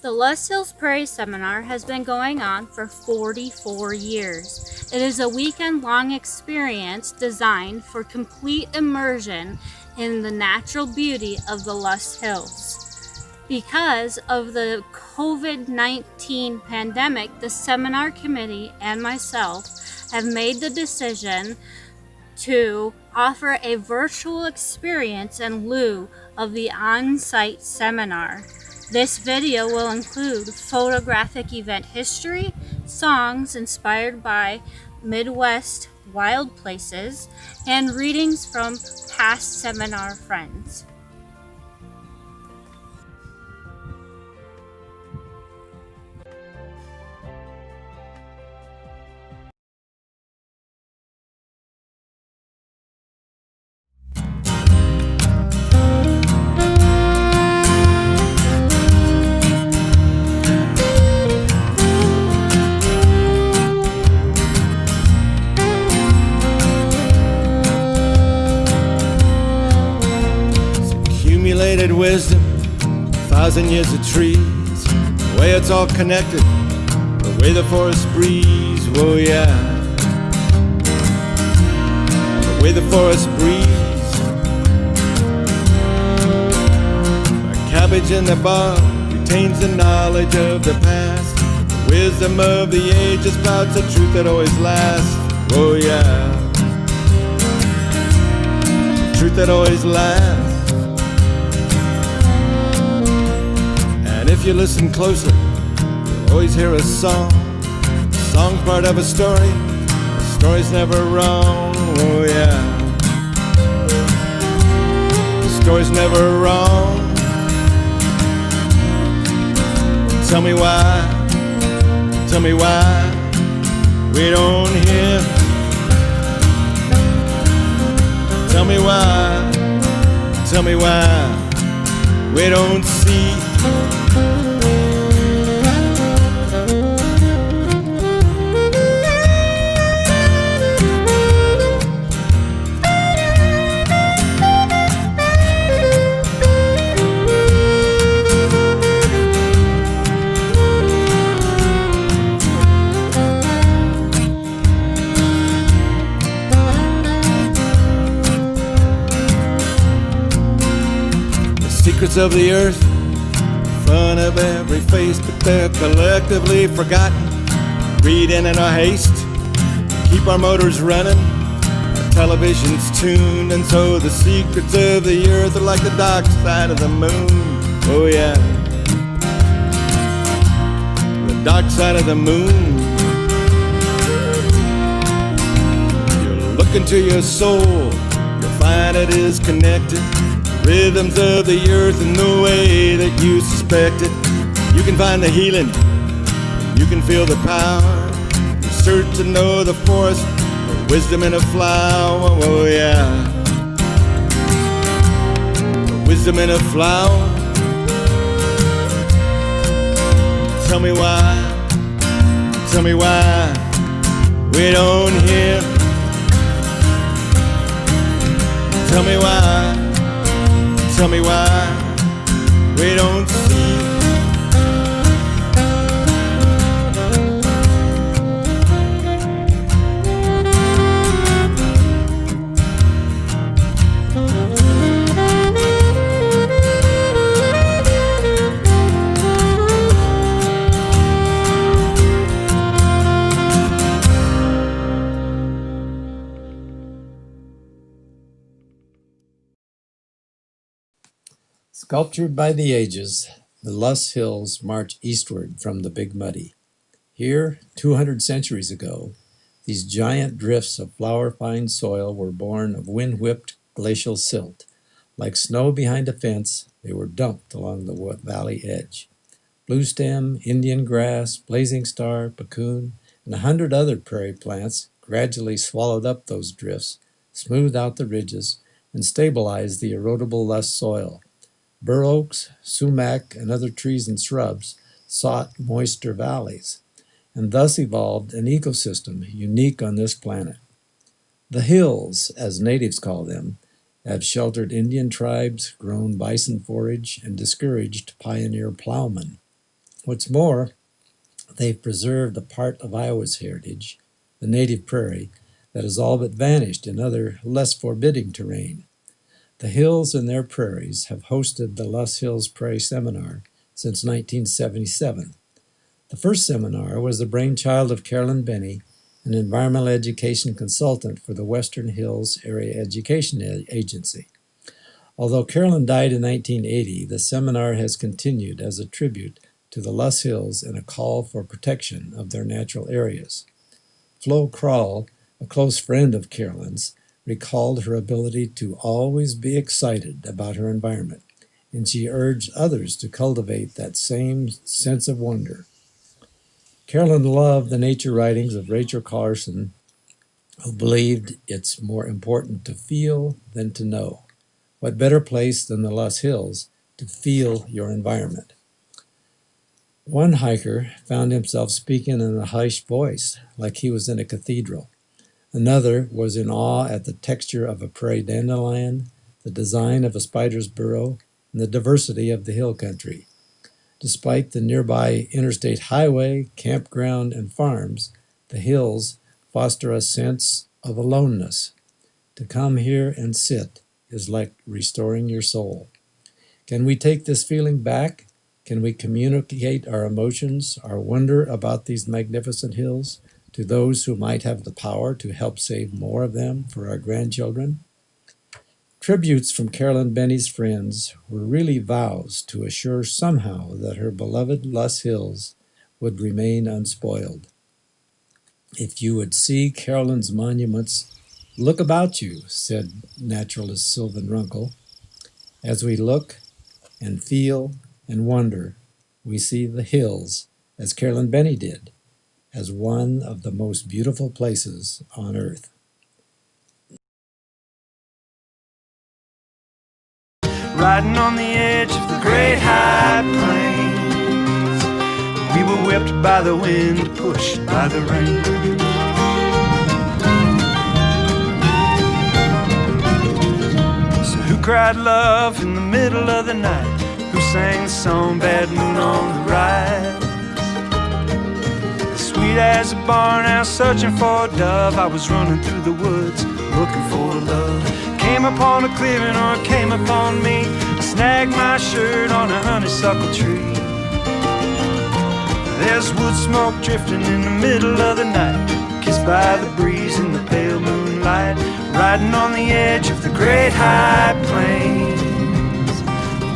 The Loess Hills Prairie Seminar has been going on for 44 years. It is a weekend-long experience designed for complete immersion in the natural beauty of the Loess Hills. Because of the COVID-19 pandemic, the seminar committee and myself have made the decision to offer a virtual experience in lieu of the on-site seminar. This video will include photographic event history, songs inspired by Midwest wild places, and readings from past seminar friends. Accumulated wisdom, 1,000 years of trees, the way it's all connected, the way the forest breeze, oh yeah, the way the forest breeze. A cabbage in the bog retains the knowledge of the past, the wisdom of the ages spouts the truth that always lasts, oh yeah, the truth that always lasts. And if you listen closely, you'll always hear a song. A song's part of a story. The story's never wrong. Oh yeah. The story's never wrong. Tell me why we don't hear. Tell me why we don't see. Secrets of the earth, front of every face, but they're collectively forgotten. Reading in our haste, keep our motors running, our television's tuned, and so the secrets of the earth are like the dark side of the moon. Oh yeah, the dark side of the moon. You look into your soul, you'll find it is connected. Rhythms of the earth in the way that you suspected. You can find the healing, you can feel the power. You search to know the forest, the wisdom in a flower. Oh yeah, the wisdom in a flower. Tell me why we don't hear. Tell me why we don't see. Sculptured by the ages, the Loess Hills march eastward from the Big Muddy. Here, 200 centuries ago, these giant drifts of flower-fine soil were born of wind-whipped glacial silt. Like snow behind a fence, they were dumped along the valley edge. Bluestem, Indian grass, blazing star, puccoon, and 100 other prairie plants gradually swallowed up those drifts, smoothed out the ridges, and stabilized the erodible Loess soil. Bur oaks, sumac, and other trees and shrubs sought moister valleys, and thus evolved an ecosystem unique on this planet. The hills, as natives call them, have sheltered Indian tribes, grown bison forage, and discouraged pioneer plowmen. What's more, they've preserved a part of Iowa's heritage, the native prairie, that has all but vanished in other less forbidding terrain. The hills and their prairies have hosted the Loess Hills Prairie Seminar since 1977. The first seminar was the brainchild of Carolyn Benny, an environmental education consultant for the Western Hills Area Education Agency. Although Carolyn died in 1980, the seminar has continued as a tribute to the Loess Hills and a call for protection of their natural areas. Flo Krall, a close friend of Carolyn's, recalled her ability to always be excited about her environment, and she urged others to cultivate that same sense of wonder. Carolyn loved the nature writings of Rachel Carson, who believed it's more important to feel than to know. What better place than the Loess Hills to feel your environment? One hiker found himself speaking in a hushed voice, like he was in a cathedral. Another was in awe at the texture of a prairie dandelion, the design of a spider's burrow, and the diversity of the hill country. Despite the nearby interstate highway, campground, and farms, the hills foster a sense of aloneness. To come here and sit is like restoring your soul. Can we take this feeling back? Can we communicate our emotions, our wonder about these magnificent hills to those who might have the power to help save more of them for our grandchildren? Tributes from Carolyn Benny's friends were really vows to assure somehow that her beloved Loess Hills would remain unspoiled. If you would see Carolyn's monuments, look about you, said naturalist Sylvan Runkle. As we look and feel and wonder, we see the hills, as Carolyn Benny did, as one of the most beautiful places on earth. Riding on the edge of the great high plains, we were whipped by the wind, pushed by the rain. So who cried love in the middle of the night? Who sang the song Bad Moon on the Rise? As sweet as a barn owl searching for a dove, I was running through the woods looking for love. Came upon a clearing, or it came upon me. I snagged my shirt on a honeysuckle tree. There's wood smoke drifting in the middle of the night, kissed by the breeze in the pale moonlight. Riding on the edge of the great high plains,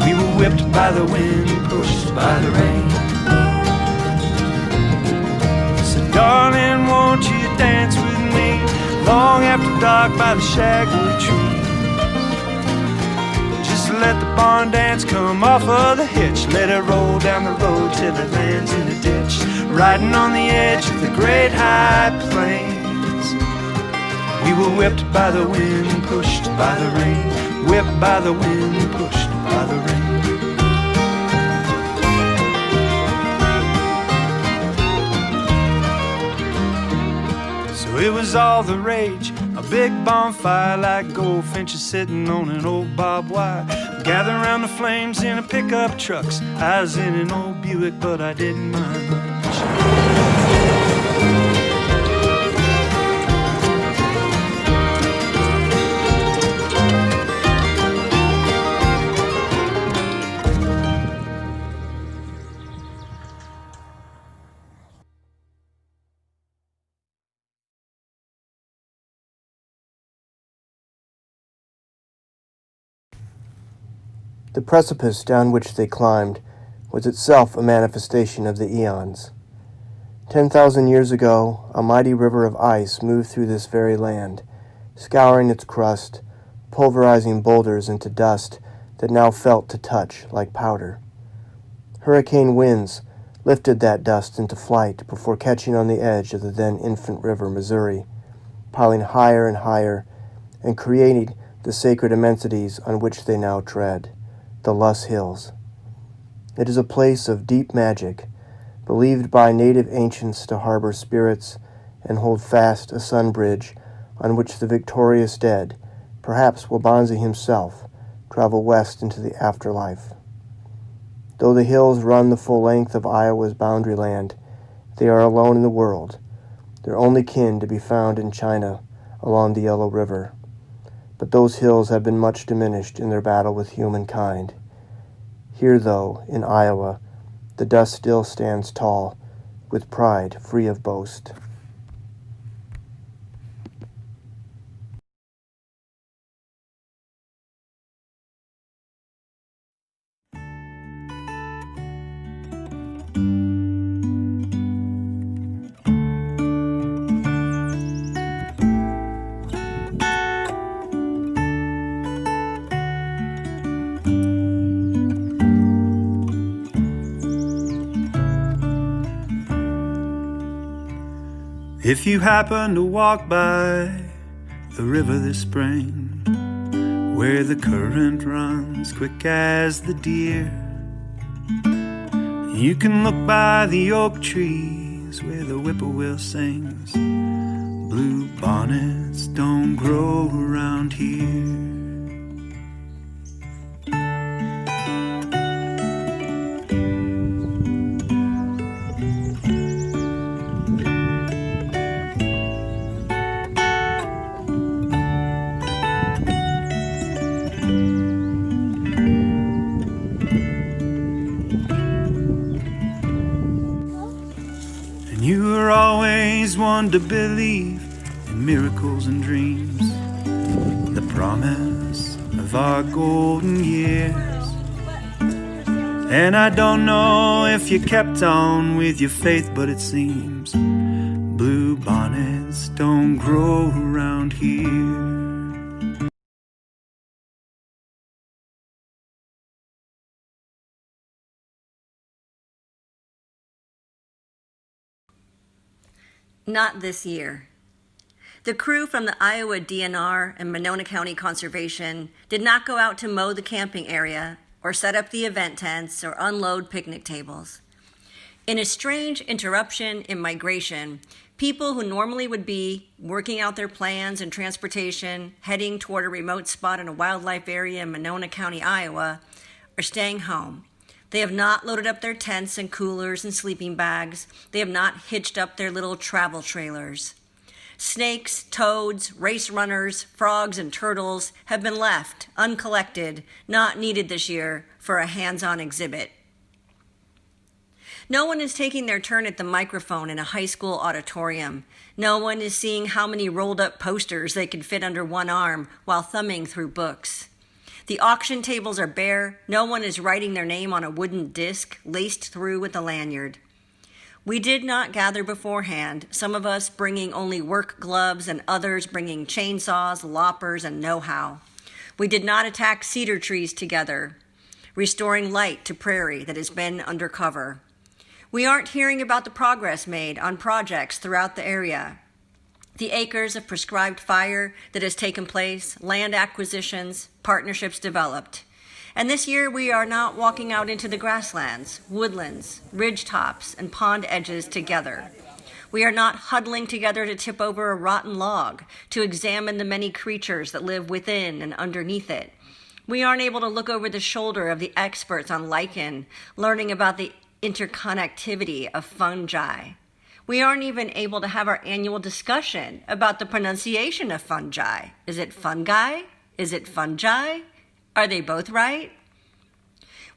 we were whipped by the wind, pushed by the rain. So darling, won't you dance with me long after dark by the shagwood tree? Let the barn dance come off of the hitch, let it roll down the road till it lands in a ditch. Riding on the edge of the great high plains, we were whipped by the wind, pushed by the rain. Whipped by the wind, pushed by the rain. So it was all the rage, a big bonfire like goldfinches sitting on an old barbed wire. Gather around the flames in a pickup trucks. I was in an old Buick, but I didn't mind much. The precipice down which they climbed was itself a manifestation of the eons. 10,000 years ago, a mighty river of ice moved through this very land, scouring its crust, pulverizing boulders into dust that now felt to touch like powder. Hurricane winds lifted that dust into flight before catching on the edge of the then infant river Missouri, piling higher and higher, and creating the sacred immensities on which they now tread. The Loess Hills. It is a place of deep magic, believed by native ancients to harbor spirits and hold fast a sun bridge on which the victorious dead, perhaps Wabanzi himself, travel west into the afterlife. Though the hills run the full length of Iowa's boundary land, they are alone in the world, their only kin to be found in China along the Yellow River. But those hills have been much diminished in their battle with humankind. Here, though, in Iowa, the dust still stands tall, with pride free of boast. If you happen to walk by the river this spring, where the current runs quick as the deer, you can look by the oak trees where the whippoorwill sings. Blue bonnets don't grow around here. You were always one to believe in miracles and dreams, the promise of our golden years. And I don't know if you kept on with your faith, but it seems blue bonnets don't grow around here. Not this year. The crew from the Iowa DNR and Monona County Conservation did not go out to mow the camping area or set up the event tents or unload picnic tables. In a strange interruption in migration, people who normally would be working out their plans and transportation, heading toward a remote spot in a wildlife area in Monona County, Iowa, are staying home. They have not loaded up their tents and coolers and sleeping bags. They have not hitched up their little travel trailers. Snakes, toads, race runners, frogs, and turtles have been left uncollected, not needed this year for a hands-on exhibit. No one is taking their turn at the microphone in a high school auditorium. No one is seeing how many rolled up posters they can fit under one arm while thumbing through books. The auction tables are bare. No one is writing their name on a wooden disc laced through with a lanyard. We did not gather beforehand, some of us bringing only work gloves and others bringing chainsaws, loppers, and know-how. We did not attack cedar trees together, restoring light to prairie that has been under cover. We aren't hearing about the progress made on projects throughout the area. The acres of prescribed fire that has taken place, land acquisitions, partnerships developed. And this year we are not walking out into the grasslands, woodlands, ridge tops, and pond edges together. We are not huddling together to tip over a rotten log, to examine the many creatures that live within and underneath it. We aren't able to look over the shoulder of the experts on lichen, learning about the interconnectivity of fungi. We aren't even able to have our annual discussion about the pronunciation of fungi. Is it fungi? Is it fungi? Are they both right?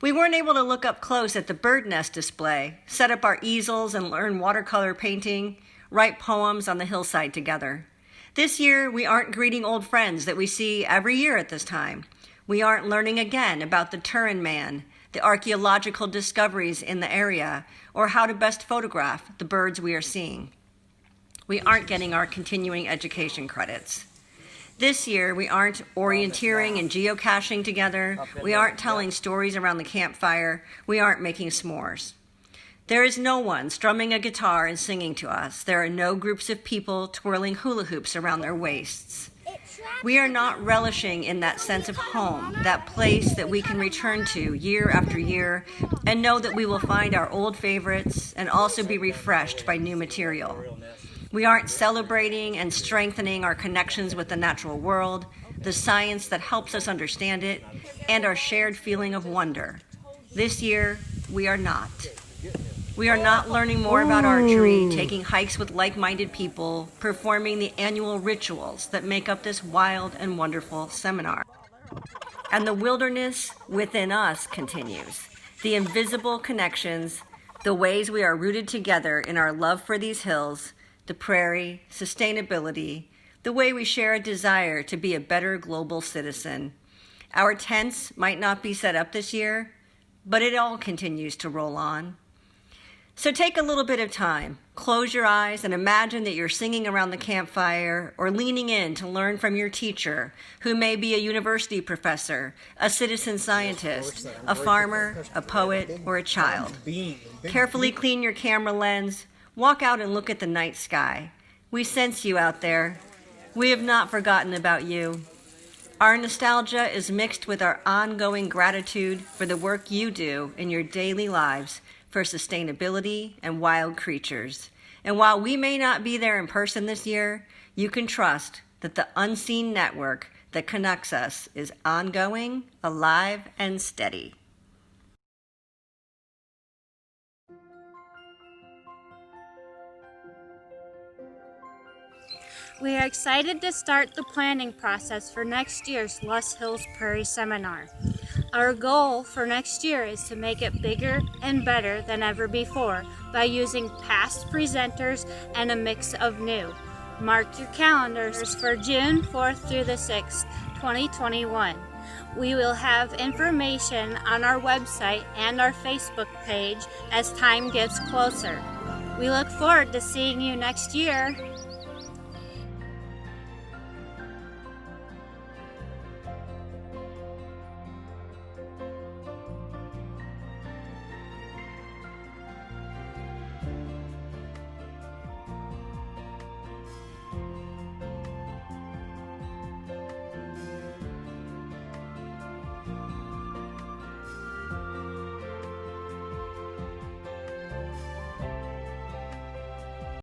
We weren't able to look up close at the bird nest display, set up our easels and learn watercolor painting, write poems on the hillside together. This year, we aren't greeting old friends that we see every year at this time. We aren't learning again about the Turin Man, the archaeological discoveries in the area, or how to best photograph the birds we are seeing. We aren't getting our continuing education credits. This year, we aren't orienteering and geocaching together. We aren't telling stories around the campfire. We aren't making s'mores. There is no one strumming a guitar and singing to us. There are no groups of people twirling hula hoops around their waists. We are not relishing in that sense of home, that place that we can return to year after year and know that we will find our old favorites and also be refreshed by new material. We aren't celebrating and strengthening our connections with the natural world, the science that helps us understand it, and our shared feeling of wonder. This year, we are not. We are not learning more about archery, taking hikes with like-minded people, performing the annual rituals that make up this wild and wonderful seminar. And the wilderness within us continues. The invisible connections, the ways we are rooted together in our love for these hills, the prairie, sustainability, the way we share a desire to be a better global citizen. Our tents might not be set up this year, but it all continues to roll on. So take a little bit of time, close your eyes and imagine that you're singing around the campfire or leaning in to learn from your teacher, who may be a university professor, a citizen scientist, a farmer, a poet, or a child. Carefully clean your camera lens, walk out and look at the night sky. We sense you out there. We have not forgotten about you. Our nostalgia is mixed with our ongoing gratitude for the work you do in your daily lives for sustainability and wild creatures. And while we may not be there in person this year, you can trust that the unseen network that connects us is ongoing, alive, and steady. We are excited to start the planning process for next year's Loess Hills Prairie Seminar. Our goal for next year is to make it bigger and better than ever before by using past presenters and a mix of new. Mark your calendars for June 4th through the 6th, 2021. We will have information on our website and our Facebook page as time gets closer. We look forward to seeing you next year.